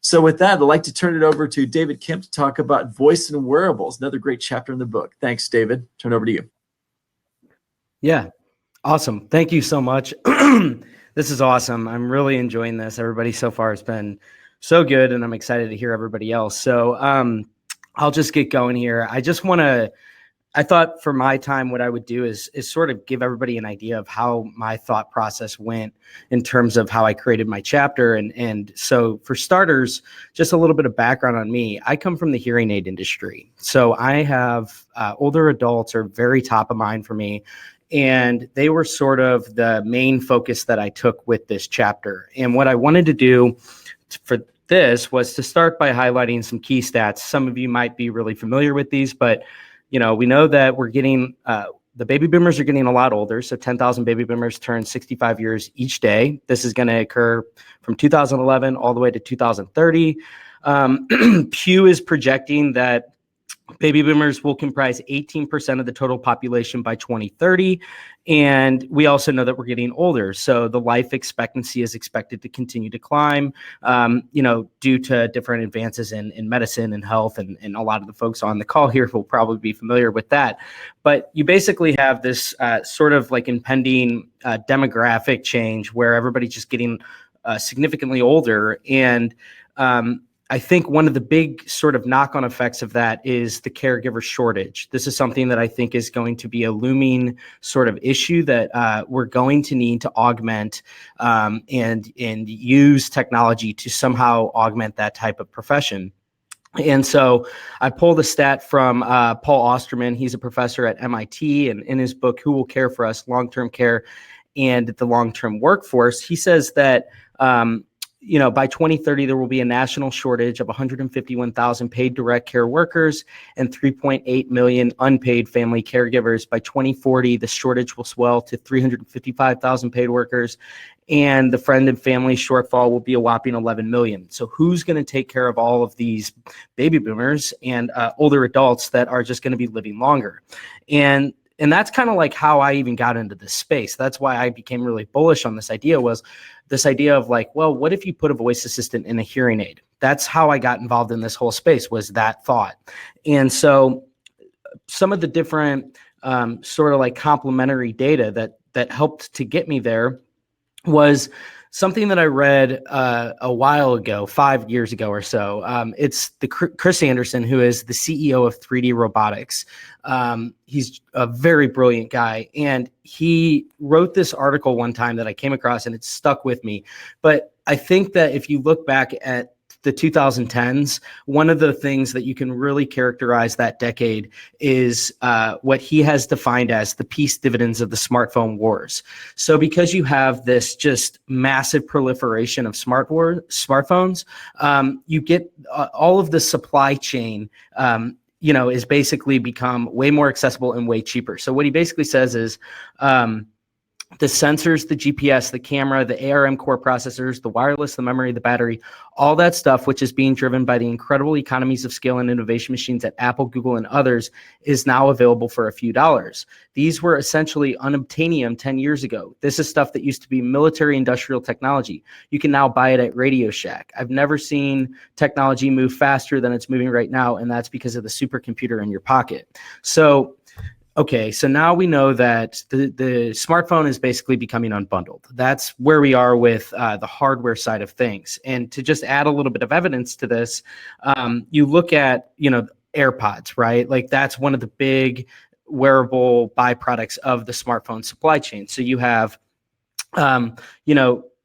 So with that, I'd like to turn it over to David Kemp to talk about voice and wearables, another great chapter in the book. Thanks, David. Turn it over to you. Yeah, awesome. Thank you so much. This is awesome. I'm really enjoying this. Everybody so far has been so good, and I'm excited to hear everybody else. So I'll just get going here. I thought for my time, what I would do is sort of give everybody an idea of how my thought process went in terms of how I created my chapter. And so for starters, just a little bit of background on me. I come from the hearing aid industry. So I have older adults are very top of mind for me. And they were sort of the main focus that I took with this chapter. And what I wanted to do for this was to start by highlighting some key stats. Some of you might be really familiar with these, but we know that we're getting, the baby boomers are getting a lot older. So 10,000 baby boomers turn 65 years each day. This is going to occur from 2011 all the way to 2030. Pew is projecting that baby boomers will comprise 18% of the total population by 2030. And we also know that we're getting older. So the life expectancy is expected to continue to climb, due to different advances in medicine and health. And a lot of the folks on the call here will probably be familiar with that. But you basically have this sort of like impending demographic change where everybody's just getting significantly older. And I think one of the big sort of knock-on effects of that is the caregiver shortage. This is something that I think is going to be a looming sort of issue that we're going to need to augment and use technology to somehow augment that type of profession. And so I pulled a stat from Paul Osterman. He's a professor at MIT, and in his book, Who Will Care for Us? Long-Term Care and the Long-Term Workforce, he says that by 2030, there will be a national shortage of 151,000 paid direct care workers and 3.8 million unpaid family caregivers. By 2040, the shortage will swell to 355,000 paid workers, and the friend and family shortfall will be a whopping 11 million. So who's going to take care of all of these baby boomers and older adults that are just going to be living longer? And that's kind of like how I even got into this space. That's why I became really bullish on this idea, was this idea of like, well, what if you put a voice assistant in a hearing aid? That's how I got involved in this whole space, was that thought. And so some of the different sort of like complementary data that helped to get me there was something that I read a while ago, 5 years ago or so. It's Chris Anderson, who is the CEO of 3D Robotics. He's a very brilliant guy, and he wrote this article one time that I came across, and it stuck with me. But I think that if you look back at the 2010s, one of the things that you can really characterize that decade is what he has defined as the peace dividends of the smartphone wars. So because you have this just massive proliferation of smartphones, you get all of the supply chain is basically become way more accessible and way cheaper. So what he basically says is the sensors, the GPS, the camera, the ARM core processors, the wireless, the memory, the battery, all that stuff, which is being driven by the incredible economies of scale and innovation machines at Apple, Google, and others, is now available for a few dollars. These were essentially unobtainium 10 years ago. This is stuff that used to be military industrial technology. You can now buy it at Radio Shack. I've never seen technology move faster than it's moving right now, and that's because of the supercomputer in your pocket. So okay, so now we know that the smartphone is basically becoming unbundled. That's where we are with the hardware side of things. And to just add a little bit of evidence to this, you look at, AirPods, right? Like that's one of the big wearable byproducts of the smartphone supply chain. So you have,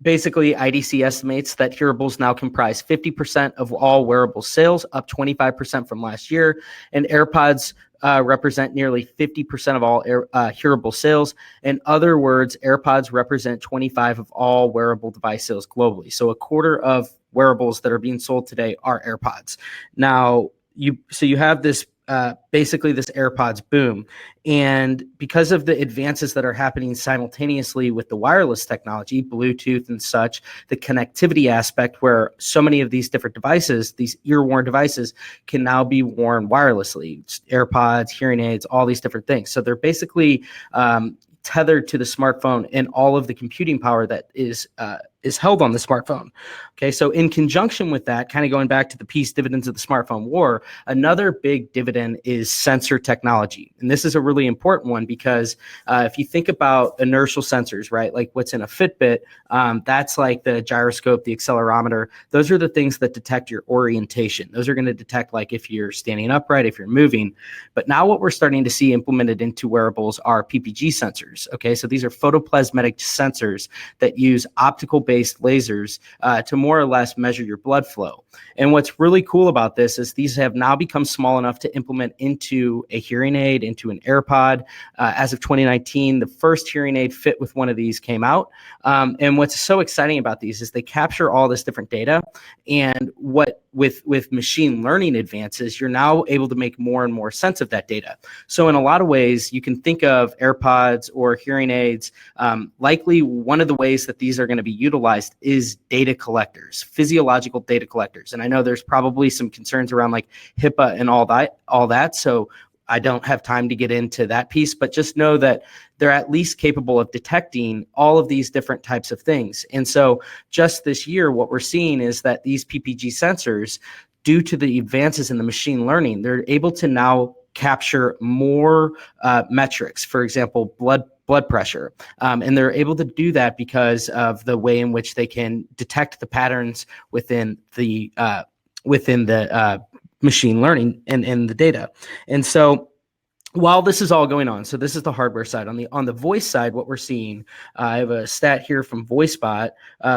basically IDC estimates that hearables now comprise 50% of all wearable sales, up 25% from last year. And AirPods represent nearly 50% of all hearable sales. In other words, AirPods represent 25% of all wearable device sales globally. So a quarter of wearables that are being sold today are AirPods. Now, you have this basically this AirPods boom. And because of the advances that are happening simultaneously with the wireless technology, Bluetooth and such, the connectivity aspect where so many of these different devices, these ear-worn devices, can now be worn wirelessly. AirPods, hearing aids, all these different things. So they're basically tethered to the smartphone and all of the computing power that is is held on the smartphone. Okay, so in conjunction with that, kind of going back to the peace dividends of the smartphone war, another big dividend is sensor technology. And this is a really important one because if you think about inertial sensors, right, like what's in a Fitbit, that's like the gyroscope, the accelerometer. Those are the things that detect your orientation. Those are going to detect like if you're standing upright, if you're moving. But now what we're starting to see implemented into wearables are PPG sensors. Okay, so these are photoplasmatic sensors that use optical-based lasers to more or less measure your blood flow. And what's really cool about this is these have now become small enough to implement into a hearing aid, into an AirPod. As of 2019, the first hearing aid fit with one of these came out. And what's so exciting about these is they capture all this different data. And what with machine learning advances, you're now able to make more and more sense of that data. So in a lot of ways, you can think of AirPods or hearing aids. Likely one of the ways that these are going to be utilized is data collectors, physiological data collectors. And I know there's probably some concerns around like HIPAA and all that. So I don't have time to get into that piece, but just know that they're at least capable of detecting all of these different types of things. And so just this year, what we're seeing is that these PPG sensors, due to the advances in the machine learning, they're able to now capture more metrics, for example, blood pressure. And they're able to do that because of the way in which they can detect the patterns within the machine learning and the data. And so while this is all going on, so this is the hardware side. On the voice side, what we're seeing, I have a stat here from VoiceBot,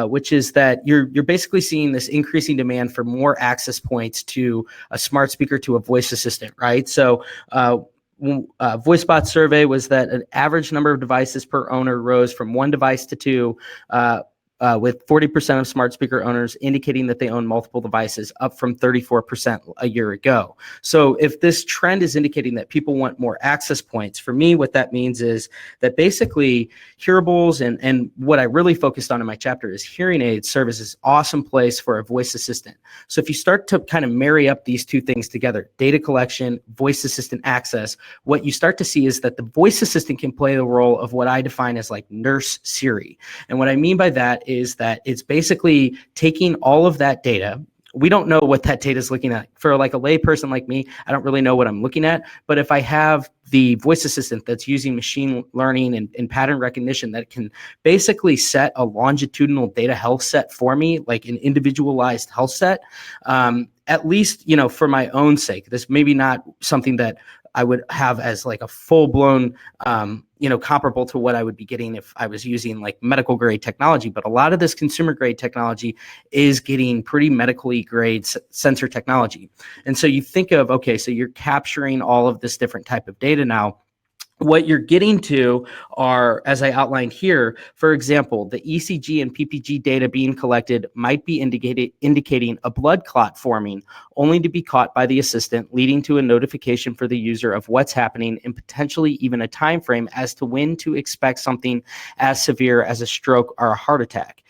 which is that you're basically seeing this increasing demand for more access points to a smart speaker, to a voice assistant, right? So VoiceBot survey was that an average number of devices per owner rose from 1 device to 2, with 40% of smart speaker owners indicating that they own multiple devices, up from 34% a year ago. So if this trend is indicating that people want more access points, for me, what that means is that basically hearables and what I really focused on in my chapter is hearing aids serve as this awesome place for a voice assistant. So if you start to kind of marry up these two things together, data collection, voice assistant access, what you start to see is that the voice assistant can play the role of what I define as like nurse Siri. And what I mean by that is that it's basically taking all of that data. We don't know what that data is looking at. For like a lay person like me, I don't really know what I'm looking at. But if I have the voice assistant that's using machine learning and pattern recognition that can basically set a longitudinal data health set for me, like an individualized health set, at least, for my own sake, this maybe not something that I would have as like a full-blown, comparable to what I would be getting if I was using like medical grade technology. But a lot of this consumer grade technology is getting pretty medically grade sensor technology. And so you think of, okay, so you're capturing all of this different type of data now. What you're getting to are, as I outlined here, for example, the ECG and PPG data being collected might be indicating a blood clot forming, only to be caught by the assistant, leading to a notification for the user of what's happening and potentially even a time frame as to when to expect something as severe as a stroke or a heart attack.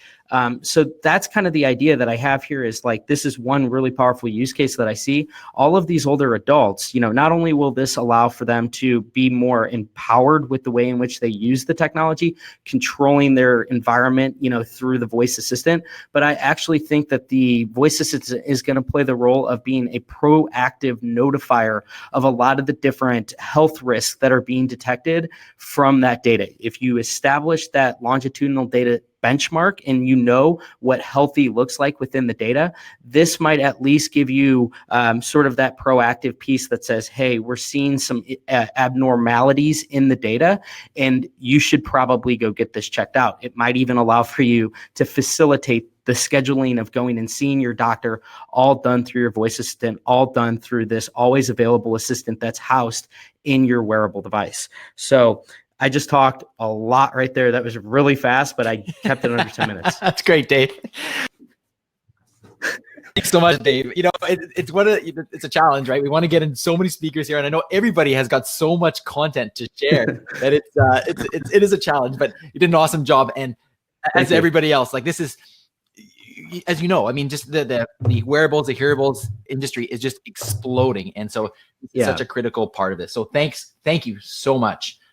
So that's kind of the idea that I have here is like, this is one really powerful use case that I see. All of these older adults, not only will this allow for them to be more empowered with the way in which they use the technology, controlling their environment, through the voice assistant, but I actually think that the voice assistant is going to play the role of being a proactive notifier of a lot of the different health risks that are being detected from that data. If you establish that longitudinal data benchmark and what healthy looks like within the data, this might at least give you sort of that proactive piece that says, hey, we're seeing some abnormalities in the data and you should probably go get this checked out. It might even allow for you to facilitate the scheduling of going and seeing your doctor, all done through your voice assistant, all done through this always available assistant that's housed in your wearable device. So I just talked a lot right there. That was really fast, but I kept it under 10 minutes. That's great, Dave. Thanks so much, Dave. It's a challenge, right? We want to get in so many speakers here, and I know everybody has got so much content to share that it is a challenge. But you did an awesome job, and as everybody else, like this is, as you know, I mean, just the wearables, the hearables industry is just exploding, and so it's such a critical part of this. So thank you so much